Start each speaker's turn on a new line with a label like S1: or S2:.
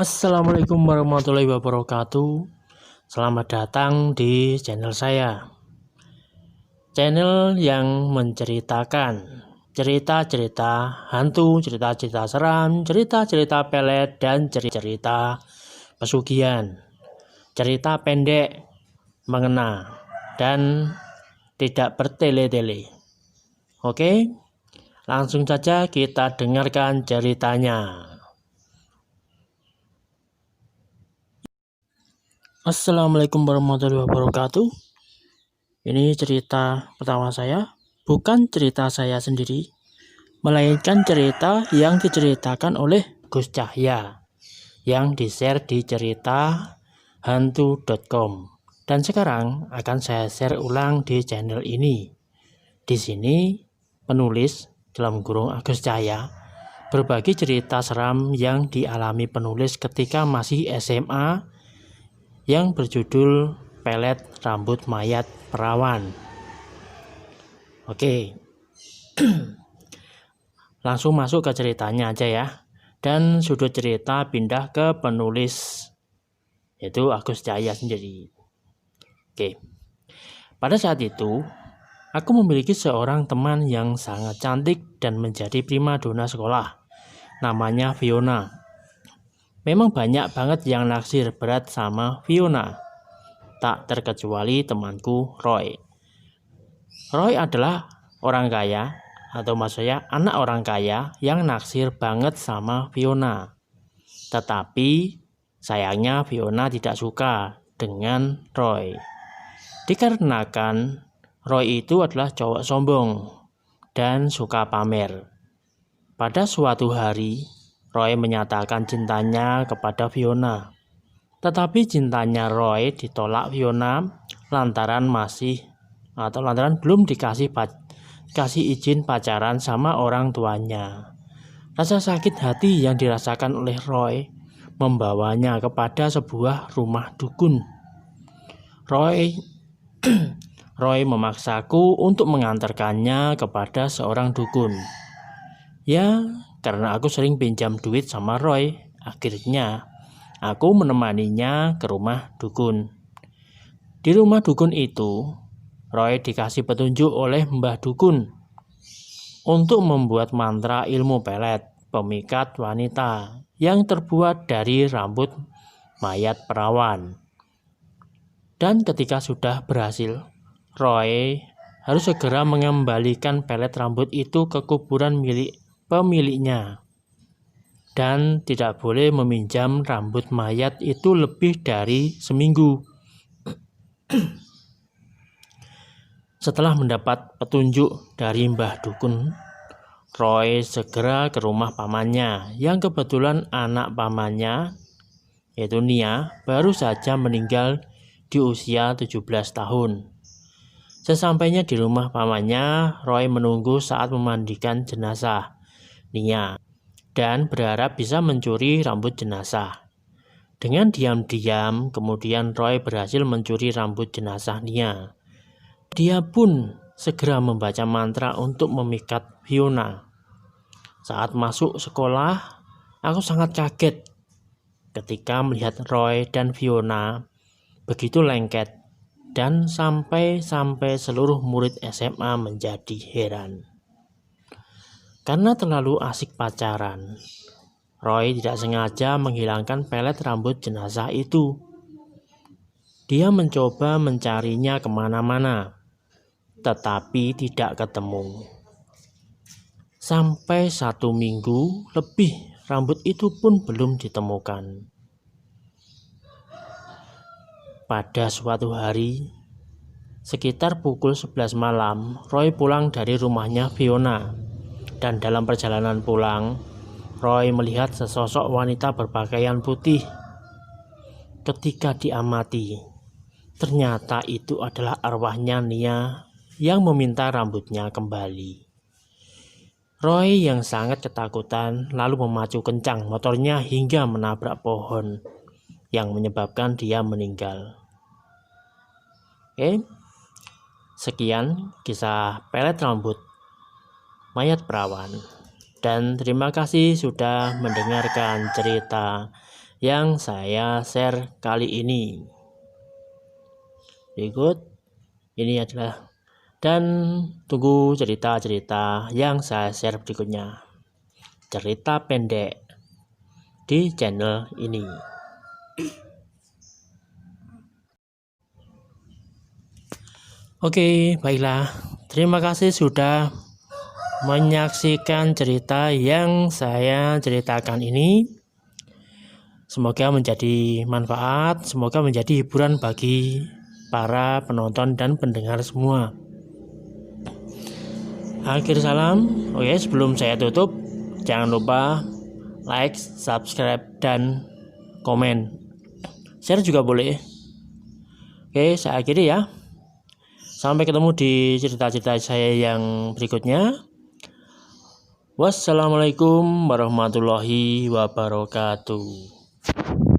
S1: Assalamualaikum warahmatullahi wabarakatuh. Selamat datang di channel saya. Channel yang menceritakan cerita-cerita hantu, cerita-cerita seram, cerita-cerita pelet, dan cerita pesugihan. Cerita pendek, mengena, dan tidak bertele-tele. Oke, langsung saja kita dengarkan ceritanya. Assalamualaikum warahmatullahi wabarakatuh. Ini cerita pertama saya, bukan cerita saya sendiri, melainkan cerita yang diceritakan oleh Gus Cahya, yang di-share di cerita hantu.com. Dan sekarang akan saya share ulang di channel ini. Di sini penulis dalam kurung Gus Cahya berbagi cerita seram yang dialami penulis ketika masih SMA yang berjudul Pelet Rambut Mayat Perawan. Oke, langsung masuk ke ceritanya aja ya. Dan sudut cerita pindah ke penulis, yaitu Gus Cahya sendiri. Oke, pada saat itu aku memiliki seorang teman yang sangat cantik dan menjadi primadona sekolah. Namanya Fiona. Memang banyak banget yang naksir berat sama Fiona. Tak terkecuali temanku Roy. Roy adalah orang kaya, atau maksudnya anak orang kaya yang naksir banget sama Fiona. Tetapi sayangnya Fiona tidak suka dengan Roy. Dikarenakan Roy itu adalah cowok sombong dan suka pamer. Pada suatu hari, Roy menyatakan cintanya kepada Fiona. Tetapi cintanya Roy ditolak Fiona lantaran belum dikasih izin pacaran sama orang tuanya. Rasa sakit hati yang dirasakan oleh Roy membawanya kepada sebuah rumah dukun. Roy memaksaku untuk mengantarkannya kepada seorang dukun. Ya, karena aku sering pinjam duit sama Roy, akhirnya aku menemaninya ke rumah dukun. Di rumah dukun itu, Roy dikasih petunjuk oleh Mbah Dukun untuk membuat mantra ilmu pelet pemikat wanita yang terbuat dari rambut mayat perawan. Dan ketika sudah berhasil, Roy harus segera mengembalikan pelet rambut itu ke kuburan milik pemiliknya dan tidak boleh meminjam rambut mayat itu lebih dari seminggu. Setelah mendapat petunjuk dari Mbah Dukun, Roy segera ke rumah pamannya yang kebetulan anak pamannya, yaitu Nia, baru saja meninggal di usia 17 tahun. Sesampainya di rumah pamannya, Roy menunggu saat memandikan jenazah Nia dan berharap bisa mencuri rambut jenazah. Dengan diam-diam, kemudian Roy berhasil mencuri rambut jenazah Nia. Dia pun segera membaca mantra untuk memikat Fiona. Saat masuk sekolah, aku sangat kaget ketika melihat Roy dan Fiona begitu lengket, dan sampai seluruh murid SMA menjadi heran. Karena terlalu asik pacaran, Roy tidak sengaja menghilangkan pelet rambut jenazah itu. Dia mencoba mencarinya kemana-mana, tetapi tidak ketemu. Sampai 1 minggu lebih, rambut itu pun belum ditemukan. Pada suatu hari, sekitar pukul 11 malam, Roy pulang dari rumahnya Fiona. Dan dalam perjalanan pulang, Roy melihat sesosok wanita berpakaian putih. Ketika diamati, ternyata itu adalah arwahnya Nia yang meminta rambutnya kembali. Roy yang sangat ketakutan lalu memacu kencang motornya hingga menabrak pohon yang menyebabkan dia meninggal. Oke, sekian kisah pelet rambut mayat perawan, dan terima kasih sudah mendengarkan cerita yang saya share kali ini. Berikut ini adalah, dan tunggu cerita-cerita yang saya share berikutnya. Cerita pendek di channel ini. Oke, baiklah. Terima kasih sudah menyaksikan cerita yang saya ceritakan ini. Semoga menjadi manfaat, semoga menjadi hiburan bagi para penonton dan pendengar semua. Akhir salam. Oke, sebelum saya tutup, jangan lupa like, subscribe, dan komen. Share juga boleh. Oke, saya akhiri ya. Sampai ketemu di cerita-cerita saya yang berikutnya. Wassalamualaikum warahmatullahi wabarakatuh.